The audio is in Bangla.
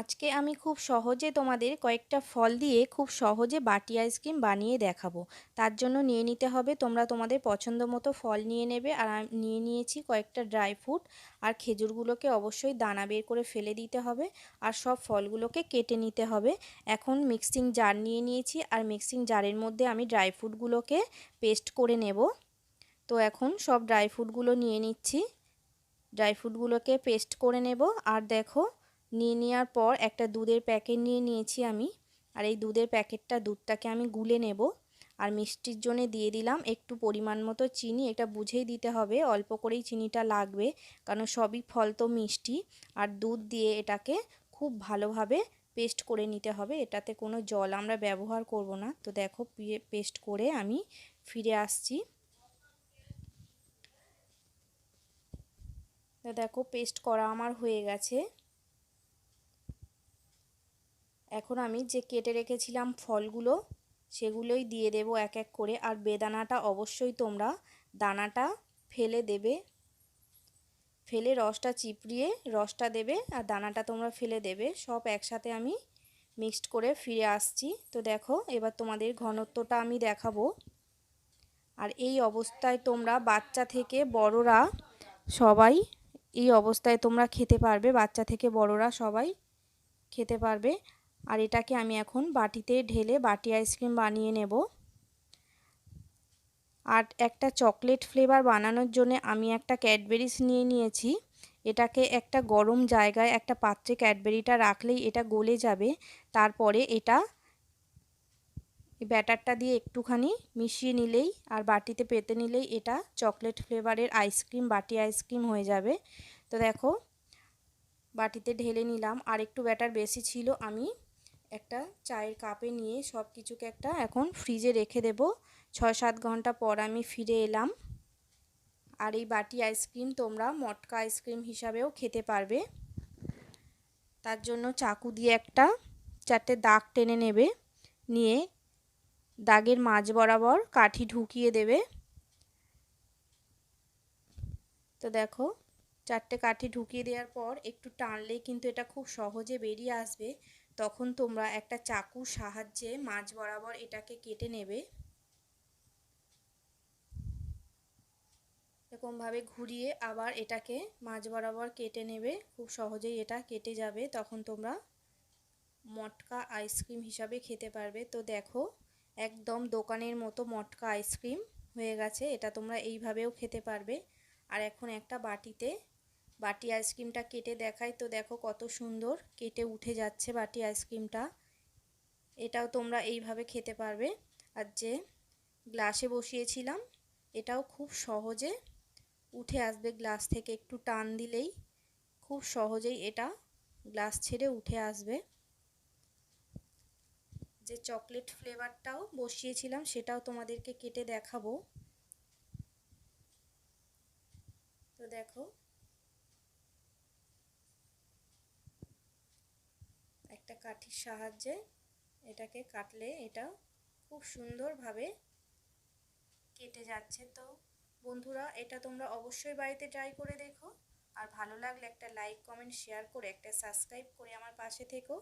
আজকে আমি খুব সহজে তোমাদের কয়েকটা ফল দিয়ে খুব সহজে বাটি আইসক্রিম বানিয়ে দেখাবো। তার জন্য নিয়ে নিতে হবে, তোমরা তোমাদের পছন্দ মতো ফল নিয়ে নেবে। আর আমি নিয়ে নিয়েছি কয়েকটা ড্রাই ফ্রুট। আর খেজুরগুলোকে অবশ্যই দানা বের করে ফেলে দিতে হবে। আর সব ফলগুলোকে কেটে নিতে হবে। এখন মিক্সিং জার নিয়ে নিয়েছি, আর মিক্সিং জারের মধ্যে আমি ড্রাই ফ্রুটগুলোকে পেস্ট করে নেব। তো এখন সব ড্রাই ফ্রুটগুলো নিয়ে নিচ্ছি, ড্রাই ফ্রুটগুলোকে পেস্ট করে নেব। আর দেখো, নিয়ে নেওয়ার পর একটা দুধের প্যাকেট নিয়ে নিয়েছি আমি। আর এই দুধের দুধটাকে আমি গুলে নেব। আর মিষ্টির জন্য দিয়ে দিলাম একটু পরিমাণ মতো চিনি। এটা বুঝেই দিতে হবে, অল্প করেই চিনিটা লাগবে, কারণ সবই ফল তো মিষ্টি। আর দুধ দিয়ে এটাকে খুব ভালোভাবে পেস্ট করে নিতে হবে। এটাতে কোনো জল আমরা ব্যবহার করব না। তো দেখো, পেস্ট করে আমি ফিরে আসছি। তো দেখো, পেস্ট করা আমার হয়ে গেছে। এখন আমি যে কেটে রেখেছিলাম ফলগুলো, সেগুলোই দিয়ে দেব এক এক করে। আর বেদানাটা অবশ্যই তোমরা দানাটা ফেলে দেবে, ফেলে রসটা চিপড়িয়ে রসটা দেবে, আর দানাটা তোমরা ফেলে দেবে। সব একসাথে আমি মিক্সড করে ফিরে আসছি। তো দেখো, এবার তোমাদের ঘনত্বটা আমি দেখাবো। আর এই অবস্থায় তোমরা বাচ্চা থেকে বড়রা সবাই এই অবস্থায় তোমরা খেতে পারবে, বাচ্চা থেকে বড়রা সবাই খেতে পারবে। আর এটাকে আমি এখন বাটিতে ঢেলে বাটি আইসক্রিম বানিয়ে নেব। আর একটা চকলেট ফ্লেভার বানানোর জন্য আমি একটা ক্যাডবেরিজ নিয়ে নিয়েছি। এটাকে একটা গরম জায়গায় একটা পাত্রে ক্যাডবেরিটা রাখলেই এটা গলে যাবে। তারপরে এটা ব্যাটারটা দিয়ে একটুখানি মিশিয়ে নিলেই আর বাটিতে পেতে নিলেই এটা চকলেট ফ্লেভারের আইসক্রিম, বাটি আইসক্রিম হয়ে যাবে। তো দেখো, বাটিতে ঢেলে নিলাম। আর একটু ব্যাটার বেশি ছিল, আমি একটা চায়ের কাপে নিয়ে সব কিছুকে একটা এখন ফ্রিজে রেখে দেব। 6-7 ঘন্টা পর আমি ফিরে এলাম। আর এই বাটি আইসক্রিম তোমরা মটকা আইসক্রিম হিসাবেও খেতে পারবে। তার জন্য চাকু দিয়ে একটা 4টে দাগ টেনে নেবে, নিয়ে দাগের মাঝ বরাবর কাঠি ঢুকিয়ে দেবে। তো দেখো, 4টে কাঠি ঢুকিয়ে দেওয়ার পর একটু টানলেই কিন্তু এটা খুব সহজে বেরিয়ে আসবে। তখন তোমরা একটা চাকুর সাহায্যে মাঝ বরাবর এটাকে কেটে নেবে। এরকমভাবে ঘুরিয়ে আবার এটাকে মাঝ বরাবর কেটে নেবে। খুব সহজেই এটা কেটে যাবে, তখন তোমরা মটকা আইসক্রিম হিসাবে খেতে পারবে। তো দেখো, একদম দোকানের মতো মটকা আইসক্রিম হয়ে গেছে। এটা তোমরা এইভাবেও খেতে পারবে। আর এখন একটা বাটি আইসক্রিমটা কেটে দেখাই। তো দেখো কত সুন্দর কেটে উঠে যাচ্ছে বাটি আইসক্রিমটা। এটাও তোমরা এইভাবে খেতে পারবে। আর যে গ্লাসে বসিয়েছিলাম, এটাও খুব সহজে উঠে আসবে। গ্লাস থেকে একটু টান দিলেই খুব সহজেই এটা গ্লাস ছেড়ে উঠে আসবে। যে চকলেট ফ্লেভারটাও বসিয়েছিলাম, সেটাও তোমাদেরকে কেটে দেখাবো। তো দেখো, একটা কাঠির সাহায্যে এটাকে কাটলে এটা খুব সুন্দরভাবে কেটে যাচ্ছে। তো বন্ধুরা, এটা তোমরা অবশ্যই বাড়িতে ট্রাই করে দেখো। আর ভালো লাগলে একটা লাইক, কমেন্ট, শেয়ার করে একটা সাবস্ক্রাইব করে আমার পাশে থেকো।